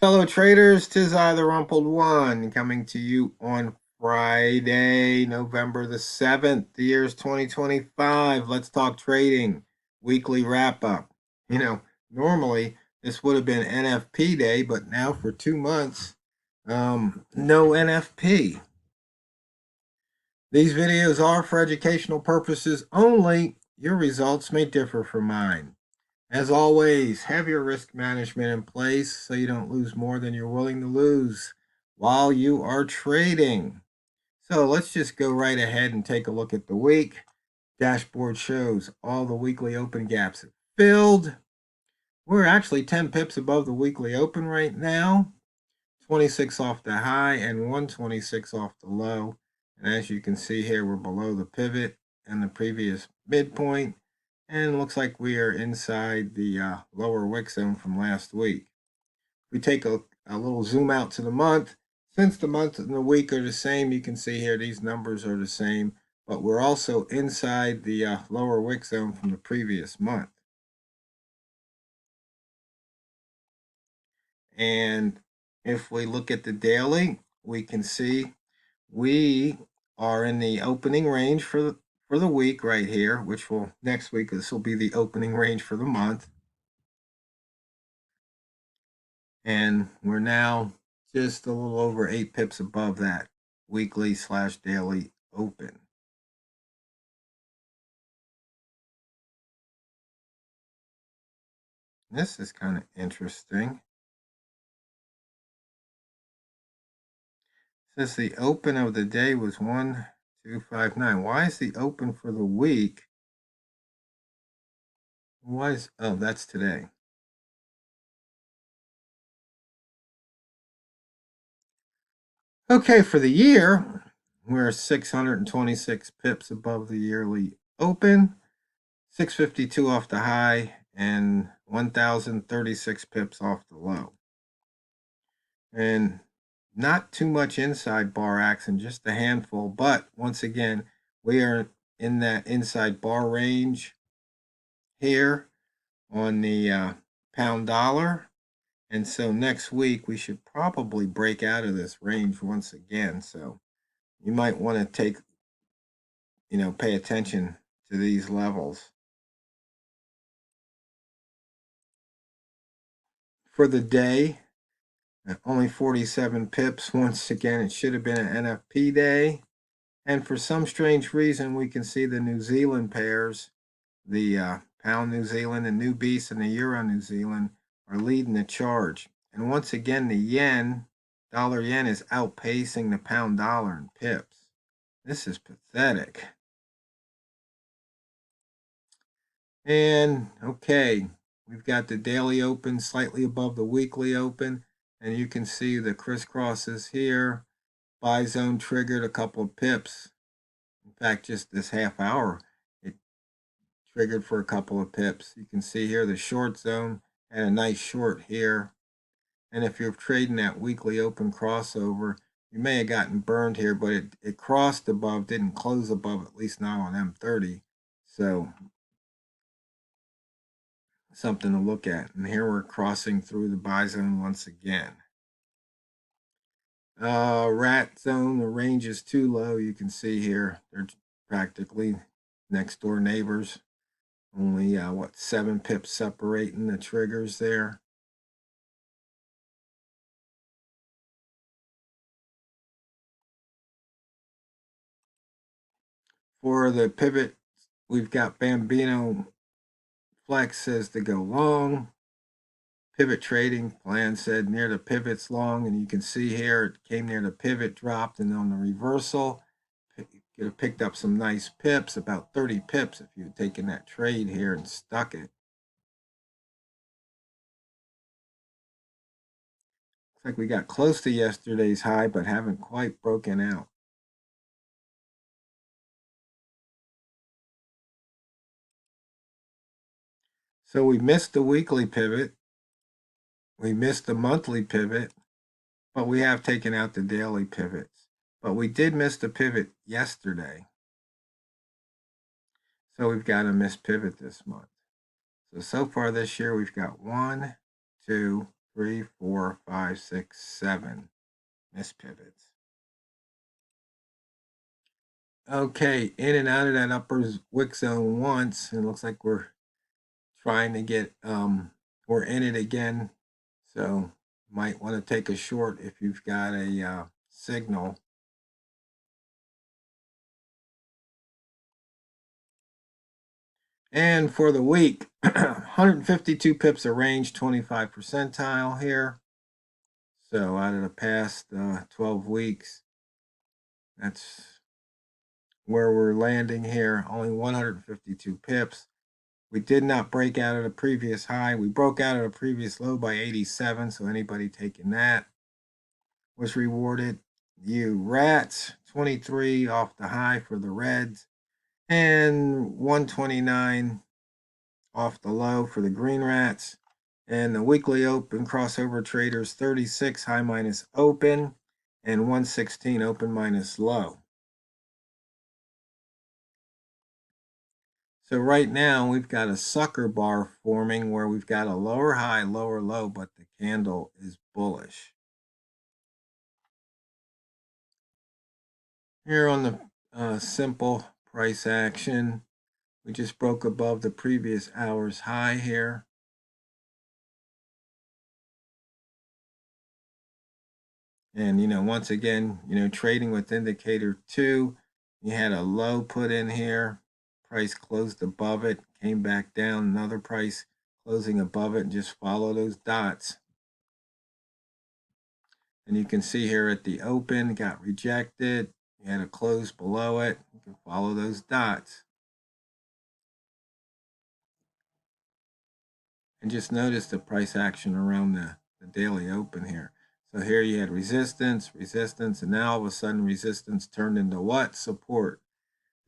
Fellow traders, 'tis I, TheRumpledOne, coming to you on Friday, November the 7th. The year's 2025. Let's talk trading. Weekly wrap up. Normally this would have been NFP day, but now for 2 months, no NFP. These videos are for educational purposes only. Your results may differ from mine. As always, have your risk management in place so you don't lose more than you're willing to lose while you are trading. So let's just go right ahead and take a look at the week. Dashboard shows all the weekly open gaps have filled. We're actually 10 pips above the weekly open right now. 26 off the high and 126 off the low. And as you can see here, we're below the pivot and the previous midpoint. And it looks like we are inside the lower wick zone from last week. We take a little zoom out to the month. Since the month and the week are the same, you can see here these numbers are the same, but we're also inside the lower wick zone from the previous month. And if we look at the daily, we can see we are in the opening range for the week right here, which will next week, this will be the opening range for the month. And we're now just a little over 8 pips above that weekly/daily open. This is kind of interesting. Says the open of the day was 1259. Why is the open for the week? Why is, oh, that's today. Okay, for the year, we're 626 pips above the yearly open, 652 off the high, and 1,036 pips off the low. And not too much inside bar action, just a handful. But once again, we are in that inside bar range here on the pound dollar. And so next week, we should probably break out of this range once again. So you might want to pay attention to these levels. For the day, only 47 pips. Once again, it should have been an NFP day. And for some strange reason, we can see the New Zealand pairs, the pound New Zealand and New Beast and the Euro New Zealand, are leading the charge. And once again, the yen, dollar yen, is outpacing the pound dollar in pips. This is pathetic. And okay, we've got the daily open slightly above the weekly open. And you can see the crisscrosses here. Buy zone triggered a couple of pips. In fact, just this half hour, it triggered for a couple of pips. You can see here the short zone and a nice short here. And if you're trading that weekly open crossover, you may have gotten burned here, but it crossed above, didn't close above, at least not on M30. So something to look at. And here we're crossing through the buy zone once again. Rat zone, the range is too low. You can see here they're practically next door neighbors. Only 7 pips separating the triggers there. For the pivot, we've got Bambino Flex says to go long. Pivot trading plan said near the pivot's long, and you can see here it came near the pivot, dropped, and on the reversal, you have picked up some nice pips, about 30 pips if you had taken that trade here and stuck it. Looks like we got close to yesterday's high, but haven't quite broken out. So we missed the weekly pivot. We missed the monthly pivot, but we have taken out the daily pivots. But we did miss the pivot yesterday. So we've got a missed pivot this month. So far this year, we've got 1, 2, 3, 4, 5, 6, 7 mispivots. Okay, in and out of that upper wick zone once. It looks like we're trying to get, we're in it again. So might want to take a short if you've got a signal. And for the week, 152 pips of range, 25 percentile here. So out of the past 12 weeks, that's where we're landing here. Only 152 pips. We did not break out of the previous high. We broke out of the previous low by 87. So anybody taking that was rewarded. You rats, 23 off the high for the reds, and 129 off the low for the green rats. And the weekly open crossover traders 36 high minus open and 116 open minus low. So right now we've got a sucker bar forming where we've got a lower high, lower low, but the candle is bullish. Here on the simple price action, we just broke above the previous hour's high here. And, once again, trading with indicator 2, you had a low put in here. Price closed above it, came back down. Another price closing above it, and just follow those dots. And you can see here at the open, got rejected. You had a close below it. You can follow those dots. And just notice the price action around the daily open here. So here you had resistance, resistance, and now all of a sudden resistance turned into what? Support.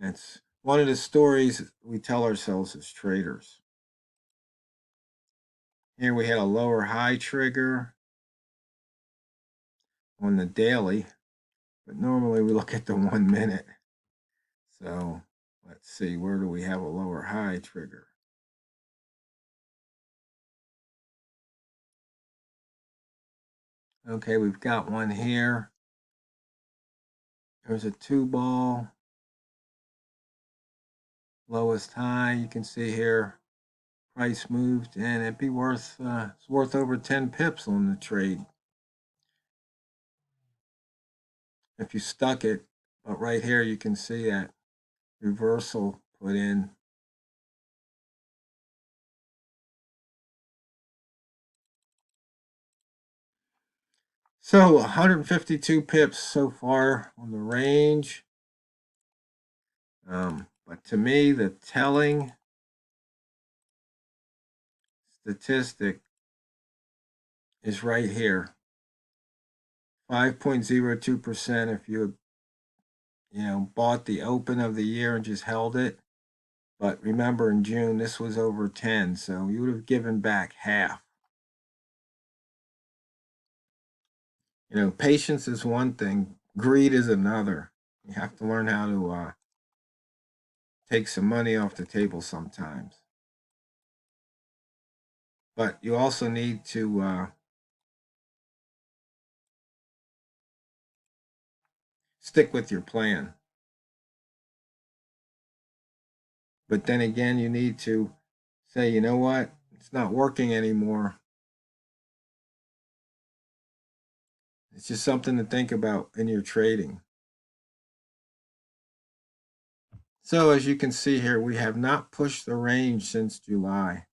That's one of the stories we tell ourselves as traders. Here we had a lower high trigger on the daily, but normally we look at the 1 minute. So let's see, where do we have a lower high trigger? Okay, we've got one here. There's a 2-ball. Lowest high, you can see here, price moved, and it'd be worth, it's worth over 10 pips on the trade if you stuck it. But right here, you can see that reversal put in. So 152 pips so far on the range. But to me, the telling statistic is right here. 5.02% if you bought the open of the year and just held it. But remember, in June, this was over 10, so you would have given back half. Patience is one thing, greed is another. You have to learn how to take some money off the table sometimes. But you also need to stick with your plan. But then again, you need to say, you know what? It's not working anymore. It's just something to think about in your trading. So as you can see here, we have not pushed the range since July.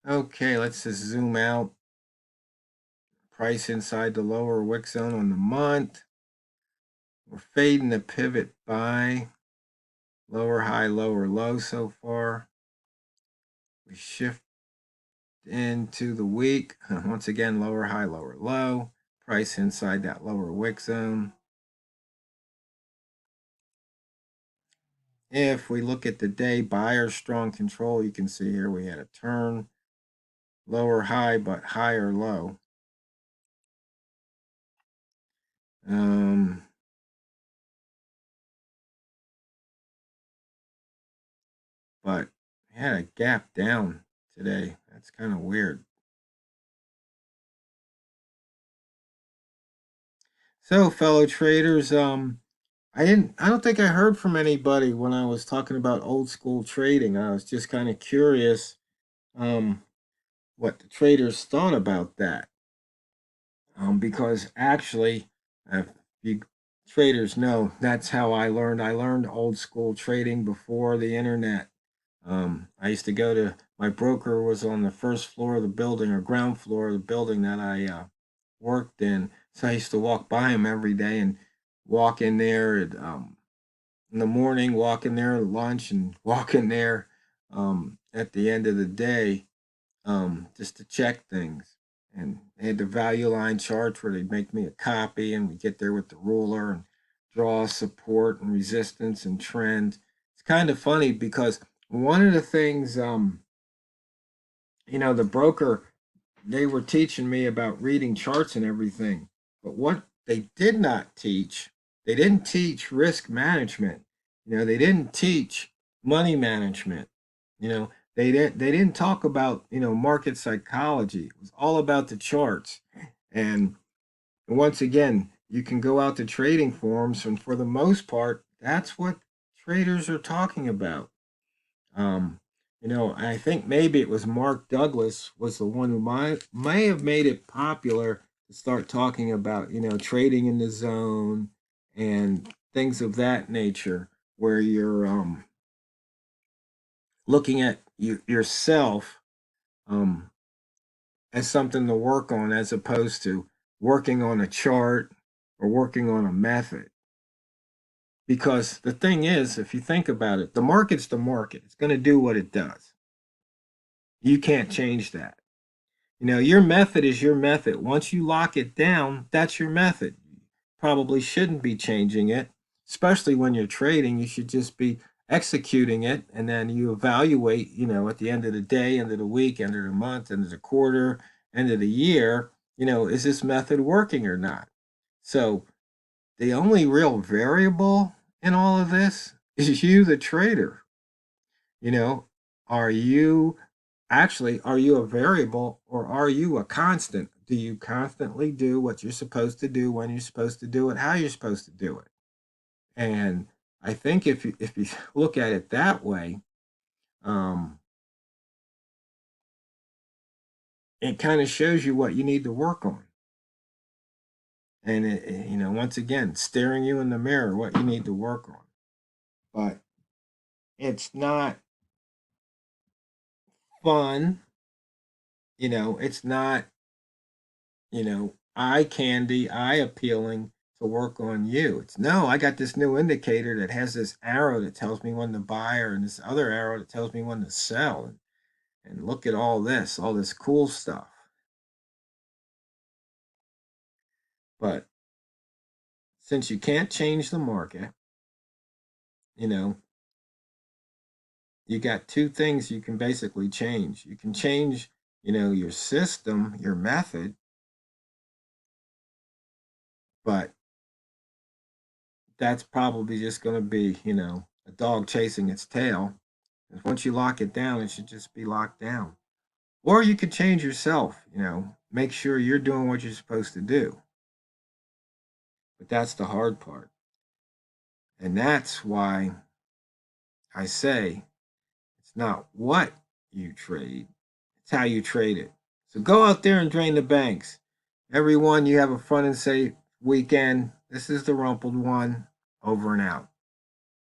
Okay, let's just zoom out. Price inside the lower wick zone on the month. We're fading the pivot by lower high, lower low so far. We shift into the week. Once again, lower high, lower low. Price inside that lower wick zone. If we look at the day, buyer strong control, you can see here we had a turn. Lower high, but higher low. But had a gap down today. That's kind of weird. So, fellow traders, I don't think I heard from anybody when I was talking about old school trading. I was just kind of curious um, what the traders thought about that. Because actually, if you traders know, that's how I learned. I learned old school trading before the internet. I used to go to my broker was on the first floor of the building or ground floor of the building that I worked in. So I used to walk by him every day and walk in there in the morning, walk in there at lunch, and walk in there at the end of the day just to check things. And they had the value line charts where they'd make me a copy, and we get there with the ruler and draw support and resistance and trend. It's kind of funny because one of the things, the broker, they were teaching me about reading charts and everything. But what they did not teach, they didn't teach risk management. They didn't teach money management. They didn't talk about, market psychology. It was all about the charts. And once again, you can go out to trading forums, and for the most part, that's what traders are talking about. Um, I think maybe it was Mark Douglas was the one who may have made it popular to start talking about, trading in the zone and things of that nature, where you're looking at yourself um, as something to work on, as opposed to working on a chart or working on a method. Because the thing is, if you think about it, the market's the market. It's going to do what it does. You can't change that. Your method is your method. Once you lock it down, that's your method. Probably shouldn't be changing it, especially when you're trading. You should just be executing it, and then you evaluate, at the end of the day, end of the week, end of the month, end of the quarter, end of the year, is this method working or not? So the only real variable in all of this is you, the trader. You know, are you are you a variable or are you a constant? Do you constantly do what you're supposed to do, when you're supposed to do it, how you're supposed to do it? And I think if you look at it that way, um, it kind of shows you what you need to work on. And once again, staring you in the mirror, what you need to work on. But it's not fun. It's not, eye candy, eye appealing to work on you. It's no, I got this new indicator that has this arrow that tells me when to buy, or and this other arrow that tells me when to sell. And look at all this cool stuff. But since you can't change the market, you know, you got two things you can basically change. You can change, your system, your method, but that's probably just going to be, a dog chasing its tail. Once you lock it down, it should just be locked down. Or you could change yourself, make sure you're doing what you're supposed to do. But that's the hard part. And that's why I say it's not what you trade, it's how you trade it. So go out there and drain the banks. Everyone, you have a fun and safe weekend. This is the Rumpled One, over and out.